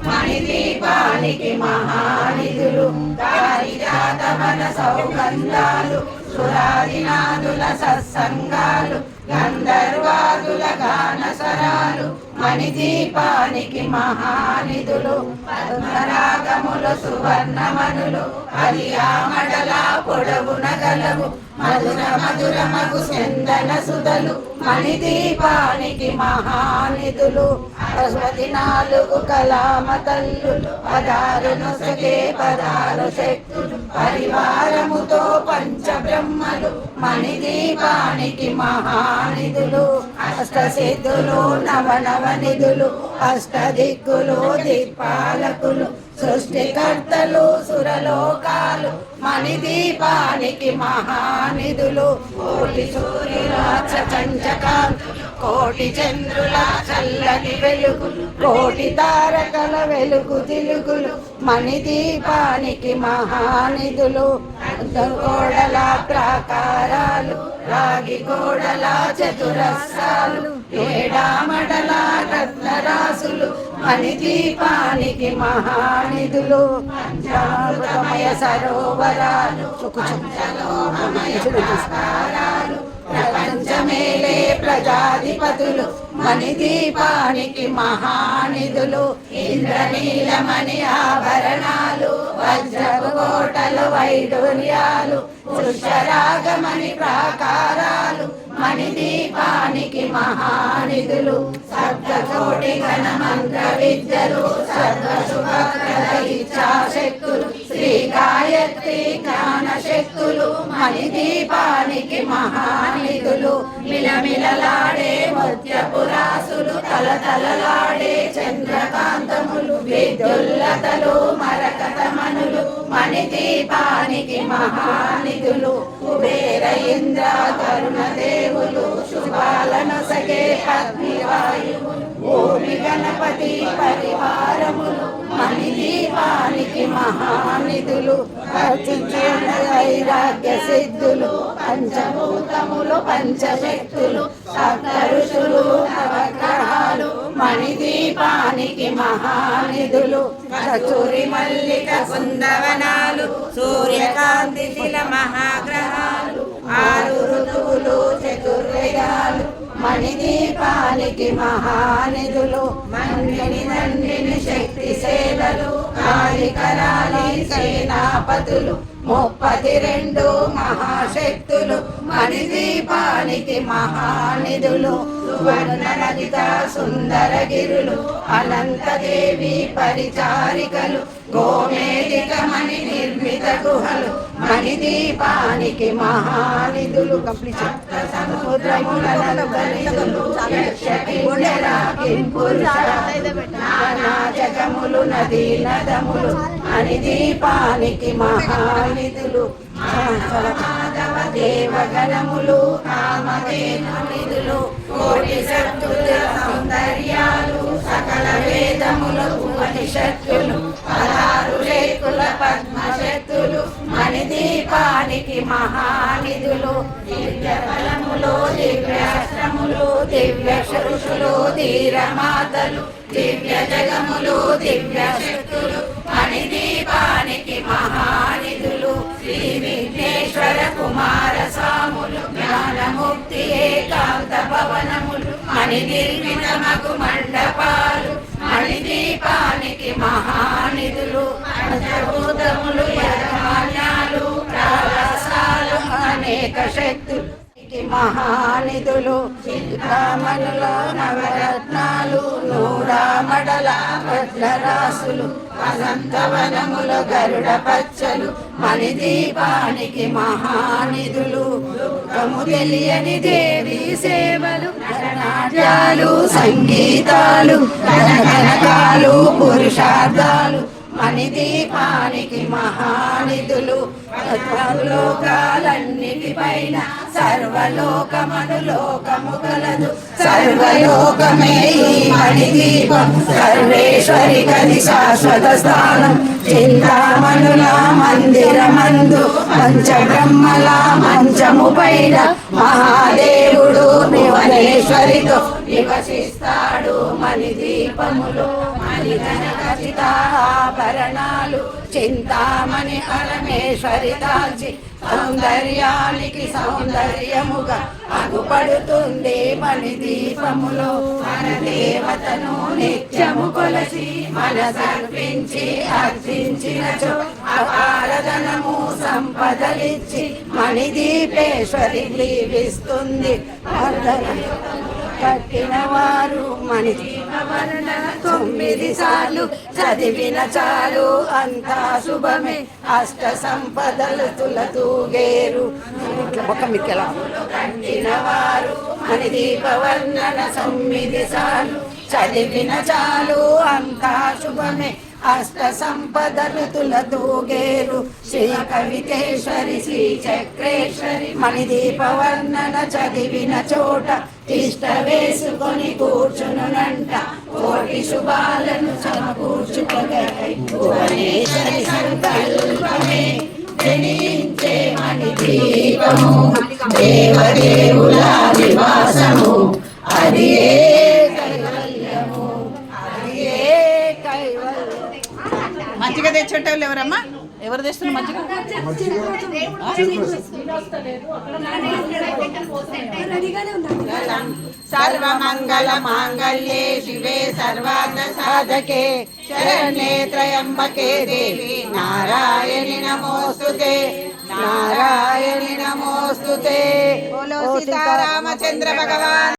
మణిదీపానికి మహానిధులు పారిజాతవన సౌగంధాలు సురాదినాదుల సత్సంగాలు గంధర్వాదుల గానసరాలు మణిదీపానికి మహానిధులు పద్మరాగములు సువర్ణమనులు హరియామడల పొడవున గలవు మధుర మధురమగు చందన సుధలు మణిదీపానికి మహానిధులు 24 కళామ తల్లులు పదారును సగే పదారు శక్తులు పరివారముతో పంచబ్రహ్మలు మణిదీపానికి మహానిధులు అష్టసిద్ధులు నవనవనిధులు అష్టదిక్కులు దిక్పాలకులు సృష్టికర్తలు సురలోకాలు మణిదీపానికి మహానిధులు కోటి సూర్యుల చంచకాంతులు కోటి చంద్రుల చల్లని వెలుగులు కోటి తారకల వెలుగు తిలుగులు మణిదీపానికి మహానిధులు గోడల ప్రాకారాలు రాగి గోడల చతురస్రాలు ఏడామడల రత్నరాసులు మణిదీపానికి మహానిధులు పంచామృతమయ సరోవరాలు పంచలోహమయ ప్రాకారాలు ప్రపంచమేలే ప్రజాధిపతులు మణిదీపానికి మహానిధులు ఇంద్రనీలమణి ఆభరణాలు వజ్రపు కోటలు వైడూర్యాలు పుష్యరాగమణి ప్రాకారాలు మణిదీపానికి మహానిధులు సప్తకోటి గణ మంత్ర విద్యలు సర్వశుభప్రద ఇచ్ఛాశక్తులు శ్రీ గాయత్రి జ్ఞాన శక్తులు మణిదీపానికి మహానిధులు మిలమిలలాడే ముత్యపురాసులు తలతలలాడే చంద్రకాంతములు విద్యుల్లతలు మరకతమనులు మణిదీపానికి మహానిధులు కుబేర ఇంద్ర కరుణ దేవులు శుభాలను సగే అగ్నివాయువులు భూమి గణపతి పరివారములు మణిదీపానికి మహానిధులు వైరాగ్య సిద్ధులు పంచభూతములు పంచశక్తులు సప్త ఋషులు నవగ్రహాలు మణిదీపానికి మహానిధులు కస్తూరి మల్లిక కుందవనాలు సూర్యకాంతి శిల మహాగ్రహాలు 6 ఋతువులు చతుర్వేదాలు మణిదీపానికి మహానిధులు మండిని నండిని శక్తి సేనలు కాళికరాలి సేనాపతులు 32 మహాశక్తులు మణిదీపానికి మహానిధులు వర్ణరహిత సుందరగిరులు అనంతదేవి పరిచారికలు గోమేధికమణి నిర్మిత గుహలు మణిదీపానికి మహానిధులు సప్త సముద్రముల నలుగనిధులు నానా జగములు నదీ నదములు మణిదీపానికి మహానిధులు మాధవ దేవగణములు కామధేను నిధులు కోటి శక్తుల సౌందర్యాలు సకల వేదములు ఉపనిషత్తులు 16 రేకుల పద్మశక్తులు మణిదీపానికి మహానిధులు దివ్య బలములు దివ్యాస్త్రములు దివ్య ఋషులు ధీరమాతలు దివ్య జగములు దివ్య శక్తులు మణిదీపానికి మహానిధులు శ్రీ విఘ్నేశ్వర కుమార స్వాములు జ్ఞానముక్తి ఏకాంత భవనములు మణినిర్మితమగు మండపాలు మణిదీపానికి మహానిధులు పంచభూతములు యజమాన్యాలు ప్రవాసాలు అనేక శక్తులు మహానిధులు చిత్రమణుల నవరత్నాలు నూరామడల రత్నరాసులు వసంతవనముల గరుడ పచ్చలు మణిదీపానికి మహానిధులు దుఃఖము తెలియని దేవి సేవలు నాట్యాలు సంగీతాలు కనకాలు పురుషార్థాలు మణిదీపానికి మహానిధులు లోకాలన్నిటిపైన సర్వలోకమనులోకము కలదు సర్వలోకమే ఈ మణిదీపం సర్వేశ్వరి కది శాశ్వత స్థానం చింతామణుల మందిరమందు పంచబ్రహ్మల మంచము పైన మహాదేవుడు భువనేశ్వరితో నివసిస్తాడు మణిదీపములో మణిధన ఖచ్చితాభరణాలు చింతామణి పరమేశ్వరి దాల్చి సౌందర్యానికి సౌందర్యముగా అగుపడుతుంది మణిదీపములో మన దేవతను నిత్యము కొలసి మనసర్పించి అర్చించినచో అపారధనము సంపదలిచ్చి మణిదీపేశ్వరి దీవిస్తుంది కట్టిన వారు మణిదీపవర్ణ 9 సార్లు చదివిన చాలు అంతా శుభమే అష్ట సంపదలు తులతూగేరు కట్టిన వారు మణిదీపవర్ణన 9 సార్లు చదివిన చాలు అంతా శుభమే అష్ట సంపదలు తులతూగేరు శ్రీ కవితేశ్వరి శ్రీ చక్రేశ్వరి మణిదీపవర్ణన చదివిన చోట తిష్ట వేసుకొని కూర్చునునంట కోటి శుభాలను సమకూర్చుకోగలై భువనేశ్వరి సంకల్పమే జనించే మణిదీపము దేవదేవుల నివాసము అది మజ్జిగ తెచ్చేటోళ్ళు ఎవరమ్మా ఎవరు తెస్తున్నారు మజ్జిగ సర్వమంగళ మాంగళ్యే శివే సర్వార్థ సాధకే శరణ్యే త్రయంబకే దేవి నారాయణి నమోస్తుతే నారాయణి నమోస్తుతే బోలో సీతారామచంద్ర భగవాన్